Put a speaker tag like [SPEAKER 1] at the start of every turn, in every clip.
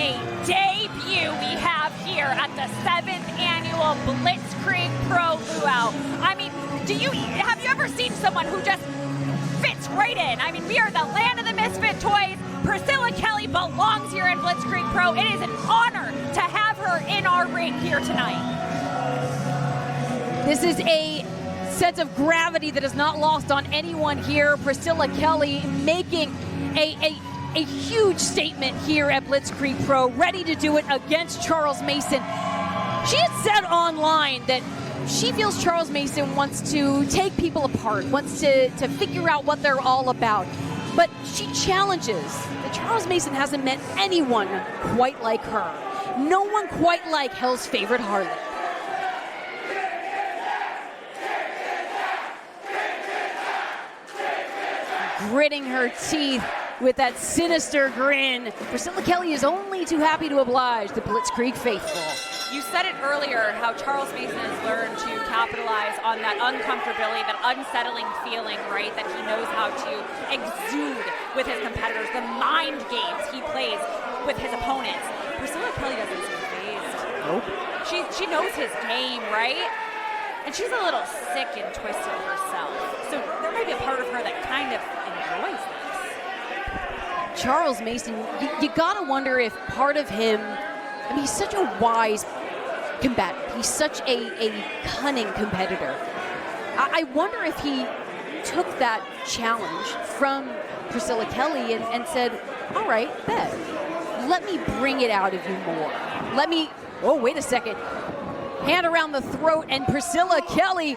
[SPEAKER 1] a debut we have here at the 7th annual Blitzkrieg Pro Luau. I mean, have you ever seen someone who just fits right in? I mean, we are the land of the misfit toys. Priscilla Kelly belongs here in Blitzkrieg Pro. It is an honor to have her in our ring here tonight.
[SPEAKER 2] This is a sense of gravity that is not lost on anyone here. Priscilla Kelly making a huge statement here at Blitzkrieg Pro, ready to do it against Charles Mason. She had said online that she feels Charles Mason wants to take people apart, wants to figure out what they're all about. But she challenges that Charles Mason hasn't met anyone quite like her. No one quite like Hell's favorite harlot. Gritting her teeth with that sinister grin, Priscilla Kelly is only too happy to oblige the Blitzkrieg faithful.
[SPEAKER 1] You said it earlier, how Charles Mason has learned to capitalize on that uncomfortability, that unsettling feeling, right, that he knows how to exude with his competitors, the mind games he plays with his opponents. Priscilla Kelly doesn't seem phased.
[SPEAKER 2] Nope.
[SPEAKER 1] She knows his game, right? And she's a little sick and twisted herself. So there may be a part of her that kind of enjoys this.
[SPEAKER 2] Charles Mason, you gotta wonder if part of him, I mean, he's such a wise combatant. He's such a cunning competitor. I wonder if he took that challenge from Priscilla Kelly and said, all right, bet, let me bring it out of you more. Oh, wait a second. Hand around the throat, and Priscilla Kelly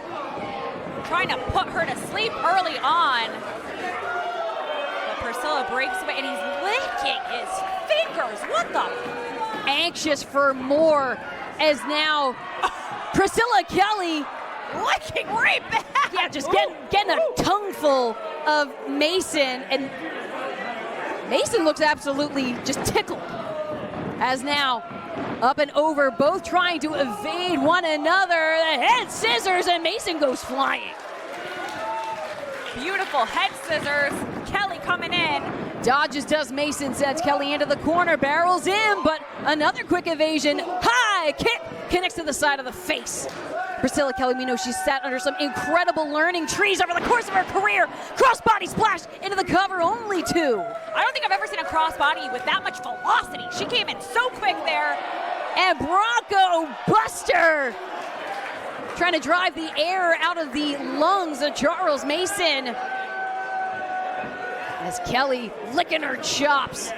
[SPEAKER 1] trying to put her to sleep early on. But Priscilla breaks away, and he's licking his fingers. What the?
[SPEAKER 2] Anxious for more, as now Priscilla Kelly
[SPEAKER 1] licking right back.
[SPEAKER 2] Yeah, just getting a tongueful of Mason, and Mason looks absolutely just tickled. As now, up and over, both trying to evade one another. The head scissors, and Mason goes flying.
[SPEAKER 1] Beautiful head scissors. Kelly coming in.
[SPEAKER 2] Dodges does Mason, sends Kelly into the corner, barrels in, but another quick evasion. High kick connects to the side of the face. Priscilla Kelly, we know she's sat under some incredible learning trees over the course of her career. Crossbody splash into the cover, only two.
[SPEAKER 1] I don't think I've ever seen a crossbody with that much velocity. She came in so quick there.
[SPEAKER 2] And Bronco Buster trying to drive the air out of the lungs of Charles Mason. As Kelly licking her chops.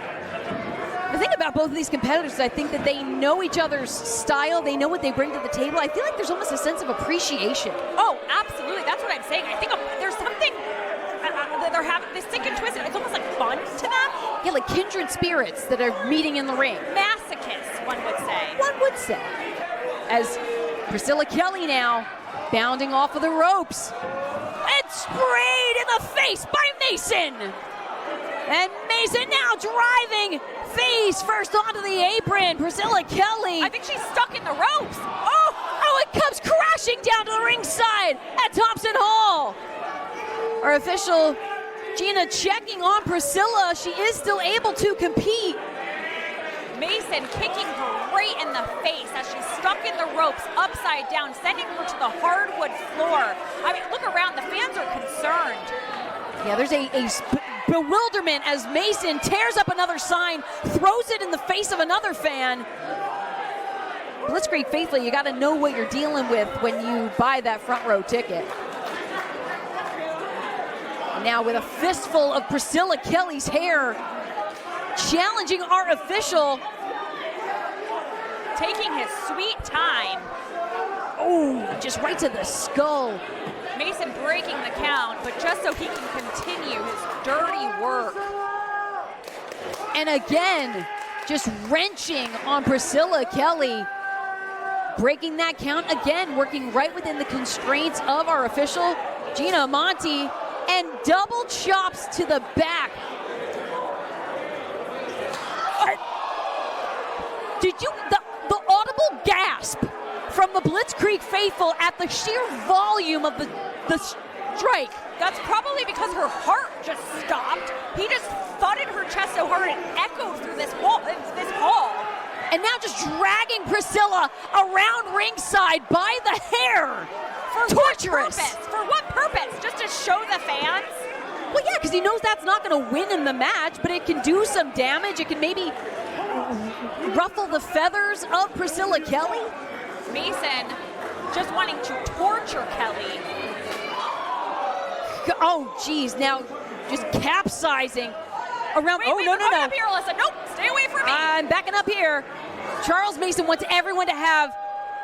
[SPEAKER 2] The thing about both of these competitors is I think that they know each other's style. They know what they bring to the table. I feel like there's almost a sense of appreciation.
[SPEAKER 1] Oh, absolutely. That's what I'm saying. I think there's something that they're having, this sick and twisted. It's almost like fun to them.
[SPEAKER 2] Yeah, like kindred spirits that are meeting in the ring.
[SPEAKER 1] Masochists, one would say.
[SPEAKER 2] One would say. As Priscilla Kelly now bounding off of the ropes. And sprayed in the face by Mason. And Mason now driving face first onto the apron. Priscilla Kelly.
[SPEAKER 1] I think she's stuck in the ropes.
[SPEAKER 2] Oh, it comes crashing down to the ringside at Thompson Hall. Our official, Gina, checking on Priscilla. She is still able to compete.
[SPEAKER 1] Mason kicking her right in the face as she's stuck in the ropes upside down, sending her to the hardwood floor. I mean, look around. The fans are concerned.
[SPEAKER 2] Yeah, there's a bewilderment as Mason tears up another sign, throws it in the face of another fan. Blitzkrieg faithful, you got to know what you're dealing with when you buy that front row ticket. Now with a fistful of Priscilla Kelly's hair, challenging our official.
[SPEAKER 1] Taking his sweet time.
[SPEAKER 2] Oh, just right to the skull.
[SPEAKER 1] Mason breaking the count, but just so he can continue his dirty work.
[SPEAKER 2] And again, just wrenching on Priscilla Kelly. Breaking that count again, working right within the constraints of our official, Gina Monti, and double chops to the back. Did you, the audible gasp from the Blitzkrieg faithful at the sheer volume of the strike.
[SPEAKER 1] That's probably because her heart just stopped. He just thudded her chest so hard it echoed through this hall.
[SPEAKER 2] And now just dragging Priscilla around ringside by the hair.
[SPEAKER 1] For
[SPEAKER 2] Torturous.
[SPEAKER 1] what purpose? For what purpose? Just to show the fans?
[SPEAKER 2] Well, yeah, because he knows that's not going to win him the match, but it can do some damage. It can maybe ruffle the feathers of Priscilla Kelly.
[SPEAKER 1] Mason just wanting to torture Kelly.
[SPEAKER 2] Oh, geez, now just capsizing around.
[SPEAKER 1] Wait,
[SPEAKER 2] no.
[SPEAKER 1] Up here, Alyssa. Nope, stay away from me.
[SPEAKER 2] I'm backing up here. Charles Mason wants everyone to have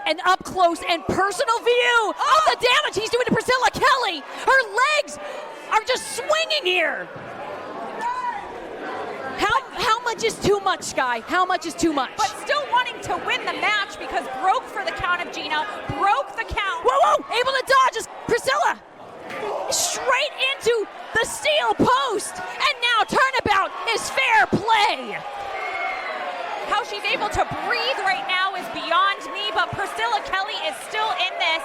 [SPEAKER 2] an up-close and personal view of the damage he's doing to Priscilla Kelly. Her legs are just swinging here. How much is too much, Sky? How much is too much?
[SPEAKER 1] But still wanting to win the match because broke for the count of Gina, broke the count.
[SPEAKER 2] Whoa, able to dodge is Priscilla. Straight into the steel post. And now turnabout is fair play.
[SPEAKER 1] How she's able to breathe right now is beyond me, but Priscilla Kelly is still in this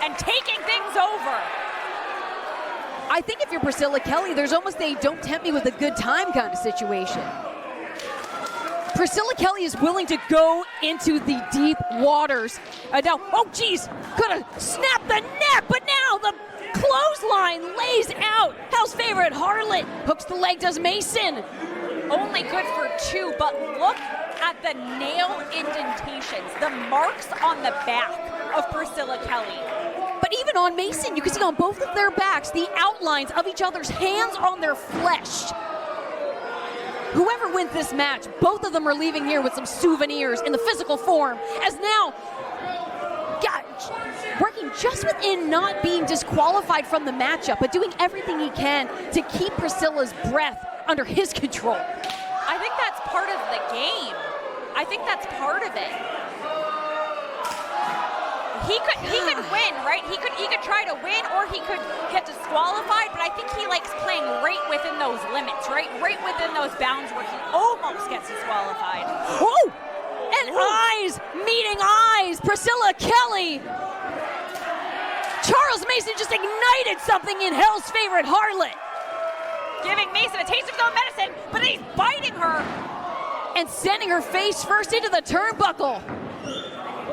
[SPEAKER 1] and taking things over.
[SPEAKER 2] I think if you're Priscilla Kelly, there's almost a don't tempt me with a good time kind of situation. Priscilla Kelly is willing to go into the deep waters. Now, oh geez, could have snapped the neck, but now the clothesline lays out. Hell's favorite Harlot hooks the leg, does Mason.
[SPEAKER 1] Only good for two, but look at the nail indentations, the marks on the back of Priscilla Kelly.
[SPEAKER 2] But even on Mason, you can see on both of their backs the outlines of each other's hands on their flesh. Whoever wins this match, both of them are leaving here with some souvenirs in the physical form, as now, working just within not being disqualified from the matchup, but doing everything he can to keep Priscilla's breath under his control.
[SPEAKER 1] I think that's part of the game. I think that's part of it. He could win, right? He could try to win, or he could get disqualified, but I think he likes playing right within those limits, right? Right within those bounds where he almost gets disqualified.
[SPEAKER 2] Oh! And eyes meeting eyes. Priscilla Kelly. Charles Mason just ignited something in Hell's favorite Harlot.
[SPEAKER 1] Giving Mason a taste of his own medicine, but he's biting her.
[SPEAKER 2] And sending her face first into the turnbuckle.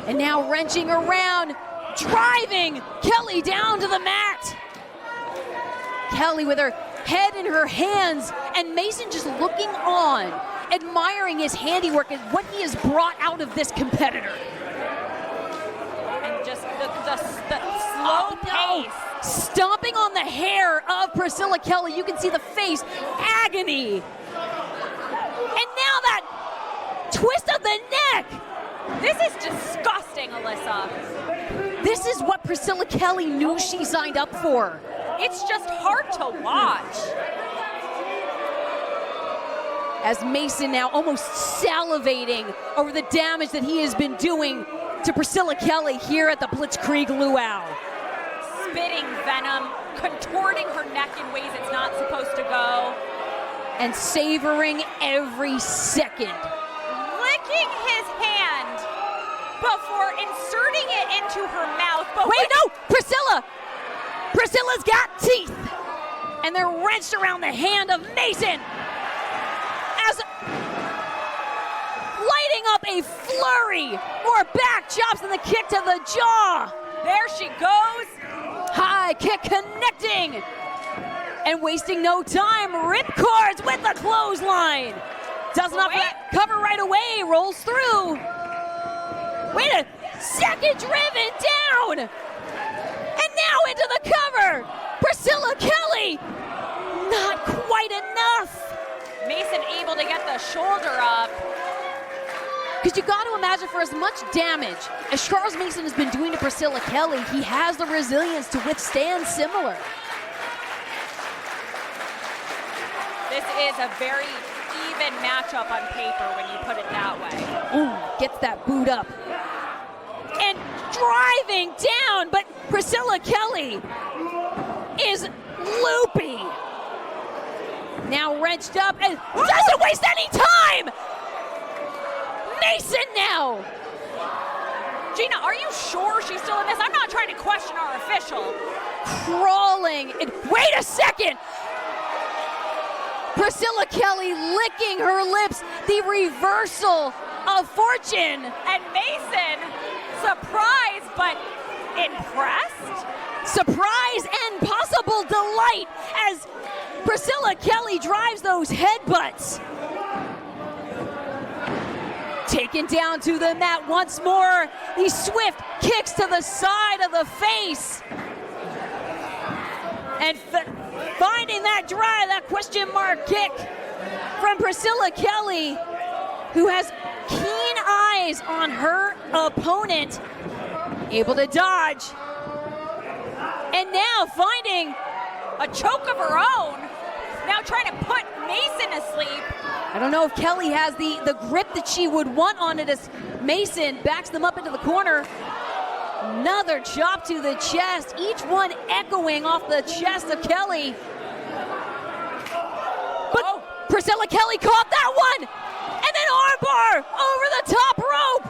[SPEAKER 2] And now wrenching around, driving Kelly down to the mat. Kelly with her head in her hands, and Mason just looking on, admiring his handiwork and what he has brought out of this competitor.
[SPEAKER 1] And just the slow pace.
[SPEAKER 2] Stomping on the hair of Priscilla Kelly. You can see the face agony. And now that twist of the neck.
[SPEAKER 1] This is disgusting, Alyssa.
[SPEAKER 2] This is what Priscilla Kelly knew she signed up for.
[SPEAKER 1] It's just hard to watch.
[SPEAKER 2] As Mason now almost salivating over the damage that he has been doing to Priscilla Kelly here at the Blitzkrieg Luau.
[SPEAKER 1] Spitting venom, contorting her neck in ways it's not supposed to go.
[SPEAKER 2] And savoring every second.
[SPEAKER 1] Licking his hand before inserting it into her mouth. But
[SPEAKER 2] wait, no! Priscilla's got teeth! And they're wrenched around the hand of Mason as lighting up a flurry. More back chops and the kick to the jaw.
[SPEAKER 1] There she goes.
[SPEAKER 2] High kick connecting. And wasting no time, ripcords with the clothesline. Does not cover right away, rolls through. Wait a second, driven down. And now into the cover. Priscilla Kelly, not quite enough.
[SPEAKER 1] Mason able to get the shoulder up.
[SPEAKER 2] Because you got to imagine, for as much damage as Charles Mason has been doing to Priscilla Kelly, he has the resilience to withstand similar.
[SPEAKER 1] This is a very even matchup on paper when you put it that way.
[SPEAKER 2] Ooh, gets that boot up. And driving down, but Priscilla Kelly is loopy. Now wrenched up and doesn't waste any time! Mason now!
[SPEAKER 1] Gina, are you sure she's still in this? I'm not trying to question our official.
[SPEAKER 2] Crawling, and wait a second! Priscilla Kelly licking her lips, the reversal of fortune.
[SPEAKER 1] And Mason, surprised but impressed.
[SPEAKER 2] Surprise and possible delight as Priscilla Kelly drives those headbutts. Taken down to the mat once more. These swift kicks to the side of the face. And finding that drive, that question mark kick from Priscilla Kelly, who has keen eyes on her opponent. Able to dodge. And now finding
[SPEAKER 1] a choke of her own. Now trying to put Mason asleep.
[SPEAKER 2] I don't know if Kelly has the grip that she would want on it as Mason backs them up into the corner. Another chop to the chest, each one echoing off the chest of Kelly. But Priscilla Kelly caught that one! And then armbar over the top rope!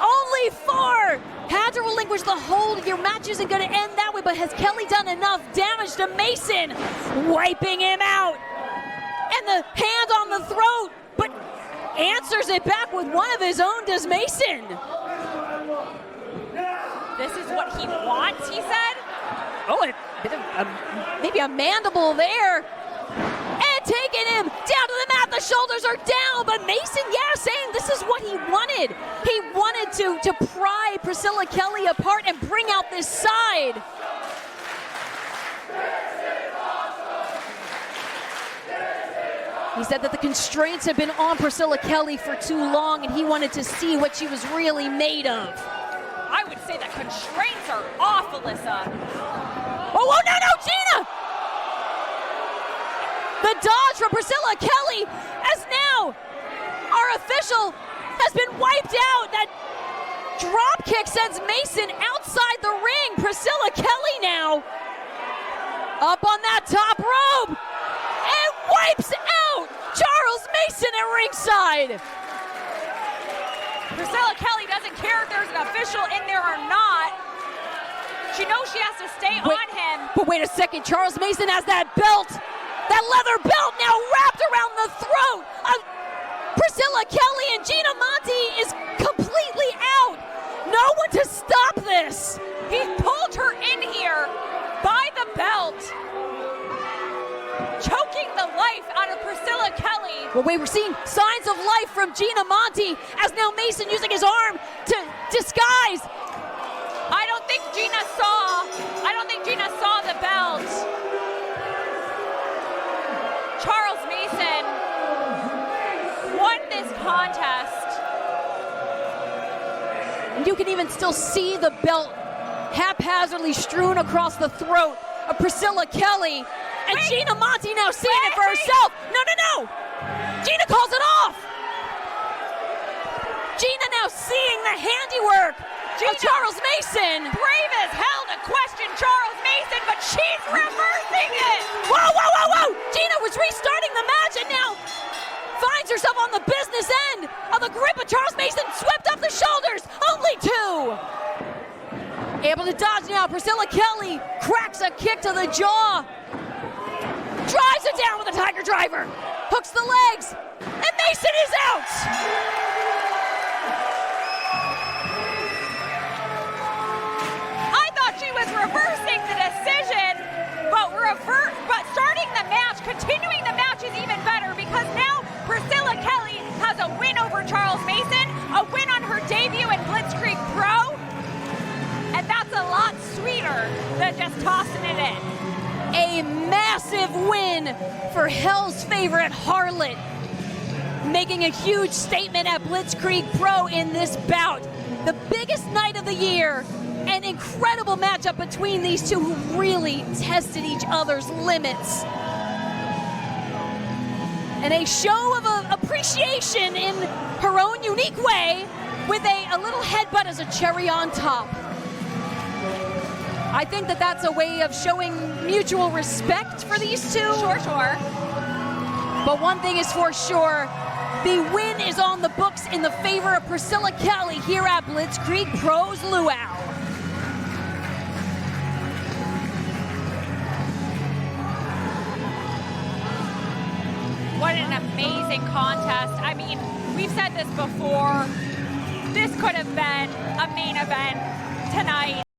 [SPEAKER 2] Only 4! Had to relinquish the hold. Your match isn't going to end that way, but has Kelly done enough damage to Mason? Wiping him out. And the hand on the throat, but answers it back with one of his own, does Mason.
[SPEAKER 1] This is what he wants, he said.
[SPEAKER 2] Oh, and a bit of maybe a mandible there. And taking him down to the mat, the shoulders are down, but Mason, saying this is what he wanted. He wanted to pry Priscilla Kelly apart and bring out this side. He said that the constraints have been on Priscilla Kelly for too long, and he wanted to see what she was really made of.
[SPEAKER 1] I would say the constraints are off, Alyssa.
[SPEAKER 2] Oh, no, Gina! The dodge from Priscilla Kelly, as now our official has been wiped out. That drop kick sends Mason outside the ring. Priscilla Kelly now up on that top rope and wipes out Charles Mason at ringside.
[SPEAKER 1] Priscilla Kelly doesn't care if there's an official in there or not. She knows she has to stay on him.
[SPEAKER 2] But wait a second, Charles Mason has that belt. That leather belt now wrapped around the throat of Priscilla Kelly, and Gina Monti is completely out. No one to stop this.
[SPEAKER 1] He pulled her in here by the belt, choking the life out of Priscilla Kelly.
[SPEAKER 2] Well, we're seeing signs of life from Gina Monti as now Mason using his arm to disguise.
[SPEAKER 1] I don't think Gina saw the belt. Charles Mason won this contest.
[SPEAKER 2] You can even still see the belt haphazardly strewn across the throat of Priscilla Kelly. And Gina Monti now seeing it for herself. No. Gina calls it off. Gina now seeing the handiwork of Charles Mason.
[SPEAKER 1] Brave as hell to question Charles Mason, but she's reversing it.
[SPEAKER 2] Whoa. Gina was restarting the match and now finds herself on the business end of the grip of Charles Mason, swept up the shoulders. Only 2. Able to dodge now. Priscilla Kelly cracks a kick to the jaw. Drives it down with a tiger driver. Hooks the legs. And Mason is out.
[SPEAKER 1] I thought she was reversing the decision, but starting the match, continuing the match is even better because now Priscilla Kelly has a win over Charles Mason, a win on her debut in Blitzkrieg Pro, and that's a lot sweeter than just tossing it in.
[SPEAKER 2] A massive win for Hell's favorite Harlot, making a huge statement at Blitzkrieg Pro in this bout. The biggest night of the year, an incredible matchup between these two who really tested each other's limits. And a show of appreciation in her own unique way with a little headbutt as a cherry on top. I think that that's a way of showing mutual respect for these two.
[SPEAKER 1] Sure.
[SPEAKER 2] But one thing is for sure, the win is on the books in the favor of Priscilla Kelly here at Blitzkrieg Pro's Luau.
[SPEAKER 1] What an amazing contest. I mean, we've said this before, this could have been a main event tonight.